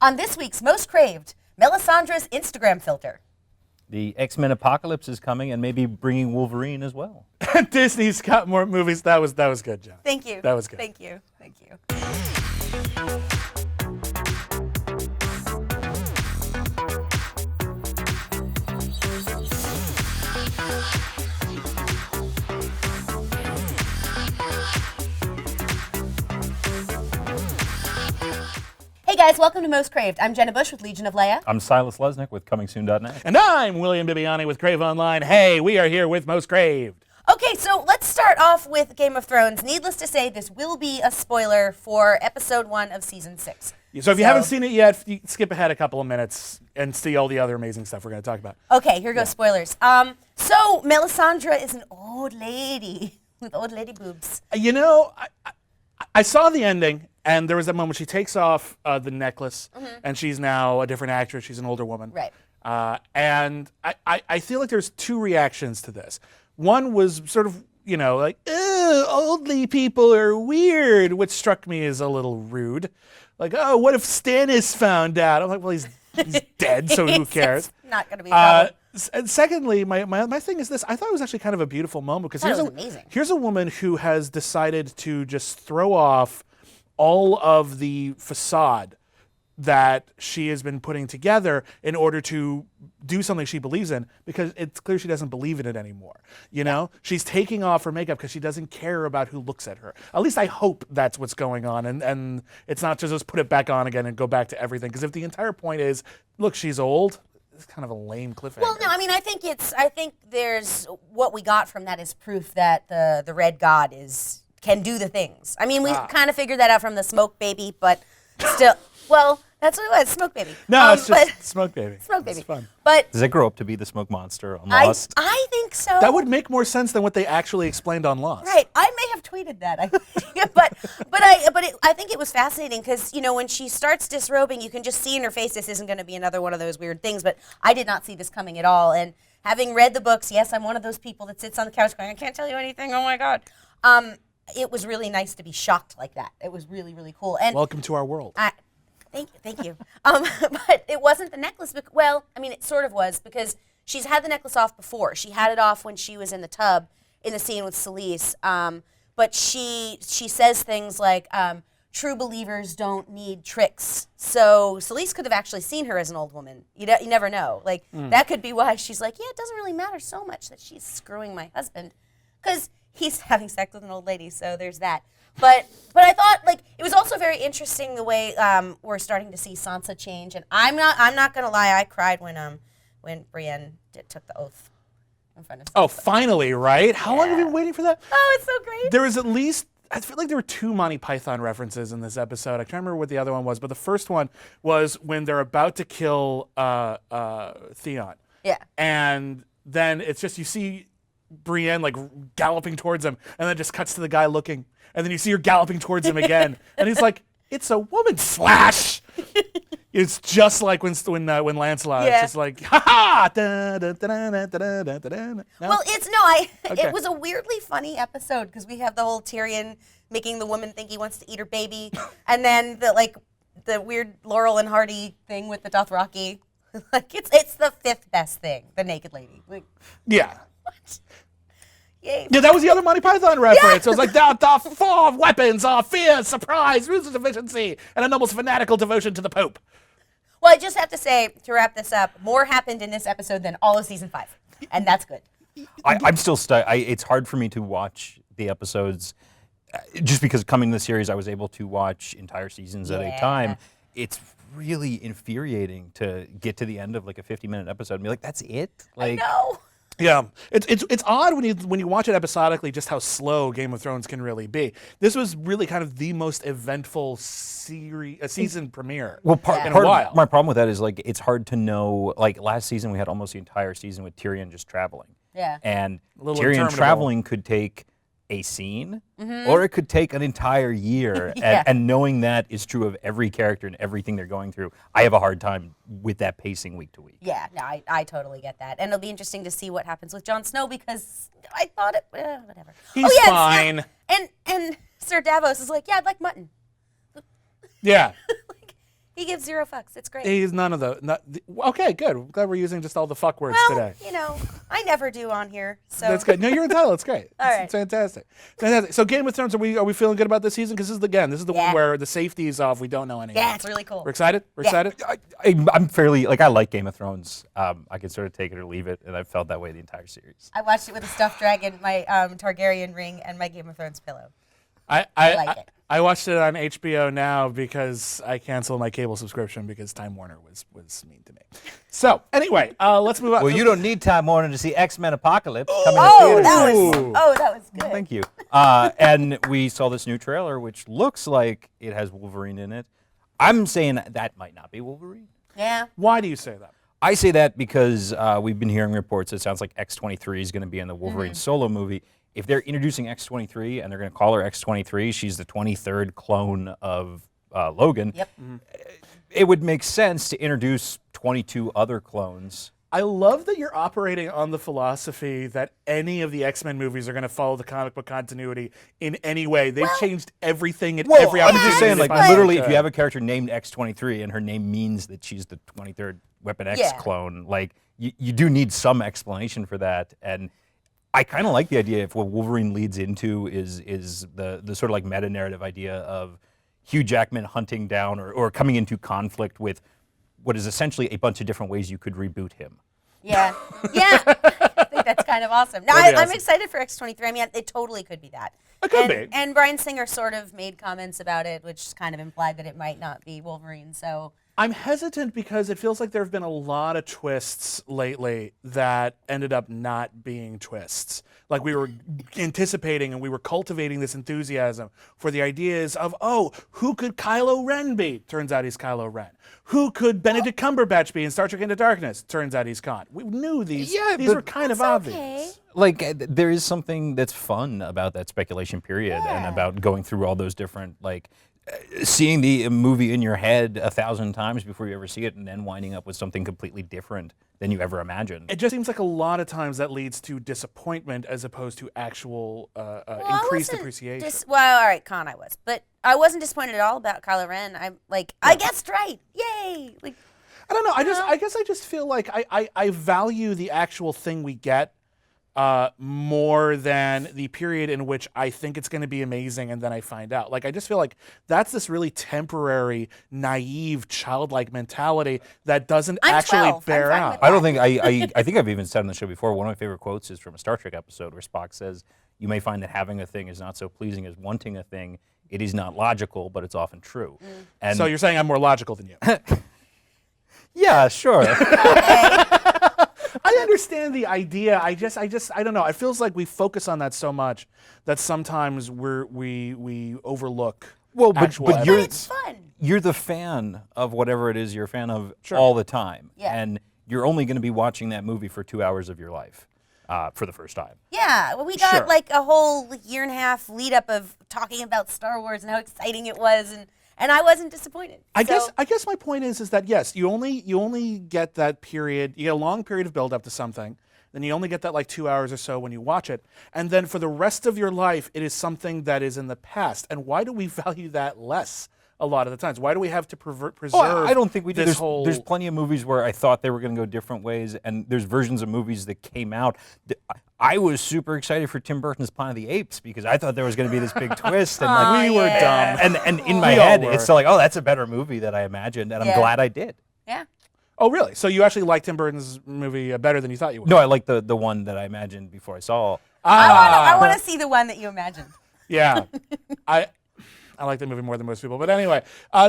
On this week's Most Craved, Melisandre's Instagram filter. The X-Men Apocalypse is coming and maybe bringing Wolverine as well. Disney's got more movies. That was good, John. Thank you. That was good. Thank you. Thank you. Hey guys, welcome to Most Craved. I'm Jenna Bush with Legion of Leia. I'm Silas Lesnick with ComingSoon.net. And I'm William Bibiani with Crave Online. Hey, we are here with Most Craved. Okay, so let's start off with Game of Thrones. Needless to say, this will be a spoiler for episode 1 of season 6. So if you haven't seen it yet, you skip ahead a couple of minutes and see all the other amazing stuff we're going to talk about. Okay, here goes spoilers. So Melisandre is an old lady with old lady boobs. You know, I saw the ending, and there was that moment she takes off the necklace, and she's now a different actress. She's an older woman. Right. And I feel like there's two reactions to this. One was sort of, you know, like, oldly people are weird, which struck me as a little rude. Like, oh, what if Stannis found out? I'm like, well, he's dead, so who cares? It's not going to be trouble. And secondly, my thing is this. I thought it was actually kind of a beautiful moment because here's a woman who has decided to just throw off all of the facade that she has been putting together in order to do something she believes in, because it's clear she doesn't believe in it anymore. You know, she's taking off her makeup because she doesn't care about who looks at her. At least I hope that's what's going on, and it's not just put it back on again and go back to everything. Because if the entire point is, look, she's old, it's kind of a lame cliffhanger. Well, no, I mean, I think there's what we got from that is proof that the Red God can do the things. I mean, we kind of figured that out from the Smoke Baby, but still, well, that's what it was, Smoke Baby. No, it's just Smoke Baby. Smoke Baby. It's fun. But Does it grow up to be the smoke monster on Lost? I think so. That would make more sense than what they actually explained on Lost. Right. I may have tweeted that. I think it was fascinating because, you know, when she starts disrobing, you can just see in her face this isn't going to be another one of those weird things. But I did not see this coming at all. And having read the books, yes, I'm one of those people that sits on the couch going, I can't tell you anything. Oh, my God. It was really nice to be shocked like that. It was really, really cool. And welcome to our world. Thank you. But it wasn't the necklace. Well, I mean, it sort of was because she's had the necklace off before. She had it off when she was in the tub in the scene with Selyse. But she says things like, true believers don't need tricks. So Selyse could have actually seen her as an old woman. You never know. Like, that could be why she's like, yeah, it doesn't really matter so much that she's screwing my husband. Because he's having sex with an old lady, so there's that. But I thought, like, it was also very interesting the way we're starting to see Sansa change. And I'm not gonna lie, I cried when Brienne took the oath in front of Sansa. Oh, finally, right? How long have you been waiting for that? Oh, it's so great. There was at least, I feel like there were 2 Monty Python references in this episode. I can't remember what the other one was, but the first one was when they're about to kill Theon. Yeah. And then it's just, you see Brienne like galloping towards him, and then it just cuts to the guy looking, and then you see her galloping towards him again, and he's like, "It's a woman slash." It's just like when Lancelot, it's just like, ha ha. Well, it was a weirdly funny episode because we have the whole Tyrion making the woman think he wants to eat her baby, and then the weird Laurel and Hardy thing with the Dothraki. Like it's the 5th best thing, the naked lady. Like, yeah. what? Yay. Yeah, that was the other Monty Python reference. It was like, the 4 weapons are fear, surprise, ruthless efficiency, and an almost fanatical devotion to the Pope. Well, I just have to say, to wrap this up, more happened in this episode than all of season 5, and that's good. I'm still stuck. It's hard for me to watch the episodes, just because coming to the series, I was able to watch entire seasons at a time. It's really infuriating to get to the end of like a 50-minute episode and be like, that's it? Like, I know. Yeah, it's odd when you watch it episodically just how slow Game of Thrones can really be. This was really kind of the most eventful season premiere in a while. My problem with that is like it's hard to know. Like last season, we had almost the entire season with Tyrion just traveling. Yeah, and Tyrion traveling could take a scene, or it could take an entire year. And knowing that is true of every character and everything they're going through, I have a hard time with that pacing week to week. Yeah, no, I totally get that. And it'll be interesting to see what happens with Jon Snow because I thought it, whatever. He's fine. And Sir Davos is like, yeah, I'd like mutton. Yeah. He gives 0 fucks. It's great. He's none of those. Okay, good. I'm glad we're using just all the fuck words today. I never do on here. So That's good. No, you're entitled. It's great. All right. It's fantastic. Fantastic. So Game of Thrones, are we feeling good about this season? Because this is the one where the safety is off. We don't know anything. Yeah, it's really cool. We're excited? We're excited? I'm fairly, I like Game of Thrones. I can sort of take it or leave it, and I've felt that way the entire series. I watched it with a stuffed dragon, my Targaryen ring, and my Game of Thrones pillow. I like it. I watched it on HBO Now because I canceled my cable subscription because Time Warner was mean to me. So anyway, let's move on. Well, you don't need Time Warner to see X-Men Apocalypse coming to Oh, theaters. that was good. Thank you. And we saw this new trailer, which looks like it has Wolverine in it. I'm saying that might not be Wolverine. Yeah. Why do you say that? I say that because we've been hearing reports. It sounds like X-23 is going to be in the Wolverine solo movie. If they're introducing X-23 and they're going to call her X-23, she's the 23rd clone of Logan. Yep. It would make sense to introduce 22 other clones. I love that you're operating on the philosophy that any of the X-Men movies are going to follow the comic book continuity in any way. They've changed everything at every I'm opportunity. just saying, like, they literally, find. if you have a character named X-23 and her name means that she's the 23rd Weapon X clone, like, you do need some explanation for that. And I kind of like the idea if what Wolverine leads into is the sort of like meta-narrative idea of Hugh Jackman hunting down or coming into conflict with what is essentially a bunch of different ways you could reboot him. Yeah. Yeah. I think that's kind of awesome. No, I'm excited for X-23. I mean, it totally could be that. It could be. And Bryan Singer sort of made comments about it, which kind of implied that it might not be Wolverine. So I'm hesitant because it feels like there have been a lot of twists lately that ended up not being twists. Like we were anticipating and we were cultivating this enthusiasm for the ideas of, who could Kylo Ren be? Turns out he's Kylo Ren. Who could Benedict Cumberbatch be in Star Trek Into Darkness? Turns out he's Khan. We knew these were kind of obvious. okay. Like, there is something that's fun about that speculation period and about going through all those different, like, seeing the movie in your head 1,000 times before you ever see it and then winding up with something completely different than you ever imagined. It just seems like a lot of times that leads to disappointment as opposed to actual increased appreciation. Well, all right, Khan, I was. But I wasn't disappointed at all about Kylo Ren. I'm like, I guessed right. Yay. Like, I don't know. I guess I just feel like I value the actual thing we get more than the period in which I think it's going to be amazing and then I find out. Like, I just feel like that's this really temporary, naive, childlike mentality that doesn't actually 12. bear I'm fine out. with I don't think, I think I've even said on the show before, one of my favorite quotes is from a Star Trek episode where Spock says, "You may find that having a thing is not so pleasing as wanting a thing. It is not logical, but it's often true." And So you're saying I'm more logical than you. yeah, sure. I understand the idea. I don't know. It feels like we focus on that so much that sometimes we overlook. But it's fun. you're the fan of whatever it is you're a fan of Sure. all the time, Yeah. and you're only going to be watching that movie for 2 hours of your life for the first time. Yeah, well, we got Sure. like a whole year and a half lead up of talking about Star Wars and how exciting it was, and I wasn't disappointed. I guess my point is that yes, you only get that period. You get a long period of build up to something. Then you only get that like 2 hours or so when you watch it, and then for the rest of your life, it is something that is in the past. And why do we value that less? A lot of the times, why do we have to preserve? Oh, I don't think we do. There's plenty of movies where I thought they were going to go different ways, and there's versions of movies that came out. I was super excited for Tim Burton's Planet of the Apes because I thought there was going to be this big twist, and like we were dumb. And in my We all head, were. it's still like, oh, that's a better movie than I imagined, and I'm glad I did. Yeah. Oh, really? So you actually liked Tim Burton's movie better than you thought you would? No, I like the one that I imagined before I saw. I want to see the one that you imagined. Yeah, I like the movie more than most people. But anyway,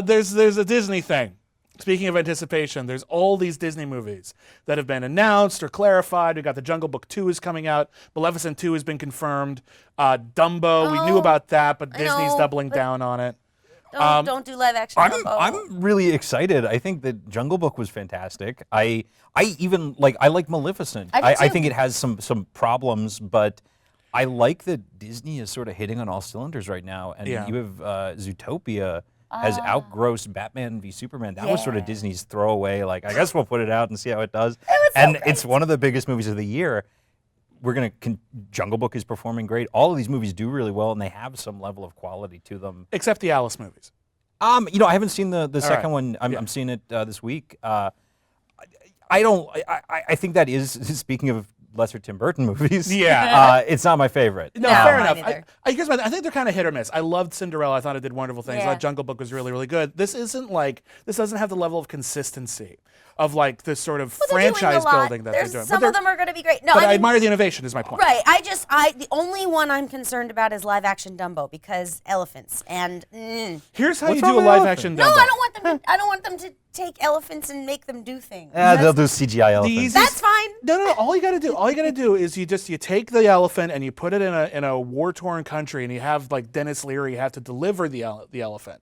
there's a Disney thing. Speaking of anticipation, there's all these Disney movies that have been announced or clarified. We got the Jungle Book 2 is coming out. Maleficent 2 has been confirmed. Dumbo, we knew about that, but Disney's doubling down on it. Don't do live action. I'm really excited. I think that Jungle Book was fantastic. I like Maleficent. I do too. I think it has some problems, but I like that Disney is sort of hitting on all cylinders right now. And Yeah. you have Zootopia has outgrossed Batman v Superman. That was sort of Disney's throwaway. Like, I guess we'll put it out and see how it does. And it's one of the biggest movies of the year. Jungle Book is performing great. All of these movies do really well, and they have some level of quality to them. Except the Alice movies. I haven't seen the second right. one. I'm seeing it this week. I don't. I think that is speaking of lesser Tim Burton movies. Yeah. It's not my favorite. No, No, fair mine enough. either. I think they're kind of hit or miss. I loved Cinderella. I thought it did wonderful things. I Yeah. thought Jungle Book was really, really good. This doesn't have the level of consistency of like this sort of Well, they're doing a franchise lot. building that There's- they're doing. Some But of them are going to be great. No, but I mean, admire the innovation. Is my point. Right. The only one I'm concerned about is live action Dumbo because elephants and. Here's how What's you do wrong a with live elephant? action. No, Dumbo. I don't want them to take elephants and make them do things. They'll do CGI elephants. easiest- That's fine. No. All you gotta do is you take the elephant and you put it in a war torn country and you have like Dennis Leary have to deliver the elephant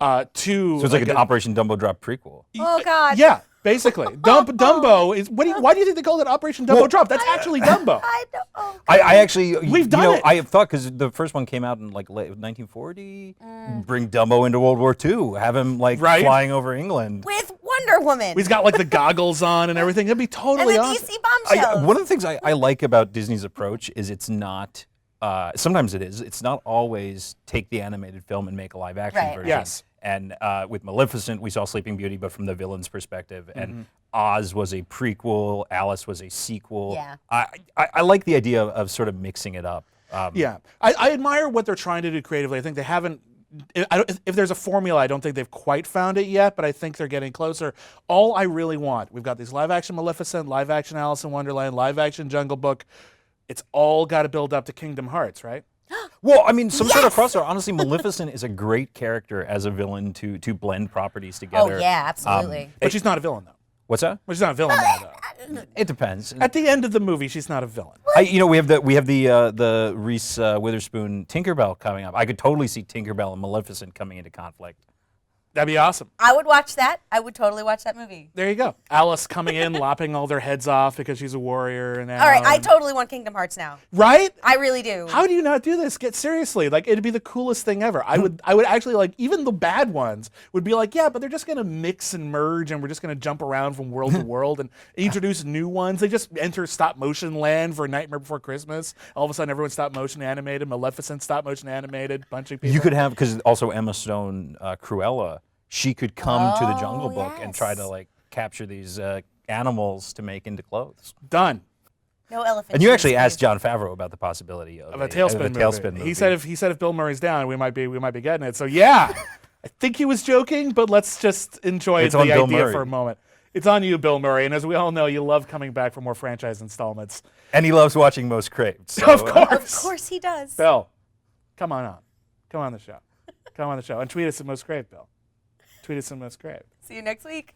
to. So it's like an Operation Dumbo Drop prequel. Oh God. Yeah, basically. Dumbo is. Why do you think they called it Operation Dumbo Well, Drop? That's actually Dumbo. I don't. Oh, I actually, We've done it. I thought because the first one came out in like late 1940. Bring Dumbo into World War II. Have him like Right. flying over England. with Wonder Woman. He's got like the goggles on and everything. It'd be and totally the awesome. DC bombshells. One of the things I like about Disney's approach is it's not. Sometimes it is. It's not always take the animated film and make a live action Right. version. Yes. And with Maleficent, we saw Sleeping Beauty, but from the villain's perspective. And Oz was a prequel. Alice was a sequel. Yeah. I like the idea of sort of mixing it up. Yeah, I admire what they're trying to do creatively. I think they haven't. If there's a formula, I don't think they've quite found it yet, but I think they're getting closer. All I really want, we've got these live action Maleficent, live action Alice in Wonderland, live action Jungle Book. It's all got to build up to Kingdom Hearts, right? Well, I mean, some sort of crossover. Honestly, Maleficent is a great character as a villain to blend properties oh together. yeah, absolutely. But she's not a villain, though. What's that? Well, she's not a villain now, though. It depends. At the end of the movie, she's not a villain. We have the Reese Witherspoon Tinkerbell coming up. I could totally see Tinkerbell and Maleficent coming into conflict. That'd be awesome. I would watch that. I would totally watch that movie. There you go. Alice coming in, lopping all their heads off because she's a warrior. And All right, I totally want Kingdom Hearts now. right? I really do. How do you not do this? Get seriously. Like it'd be the coolest thing ever. I would actually like even the bad ones would be like, yeah, but they're just gonna mix and merge and we're just gonna jump around from world to world and introduce new ones. They just enter stop motion land for Nightmare Before Christmas. All of a sudden everyone's stop motion animated, Maleficent stop motion animated, punching people. You could have, because also Emma Stone, Cruella, she could come to the Jungle Book and try to yes. like capture these animals to make into clothes. done. No elephants. And you in actually space. asked John Favreau about the possibility of Of a tailspin, movie. He said if Bill Murray's down, we might be getting it. So yeah. I think he was joking, but let's just enjoy It's the on Bill idea Murray. for a moment. It's on you, Bill Murray, and as we all know, you love coming back for more franchise installments. And he loves watching Most Craved. So, Of course. Of course he does. Bill, come on. Come on the show. Come on the show. And tweet us at Most Craved, Bill. Tweet us at Most Craved. See you next week.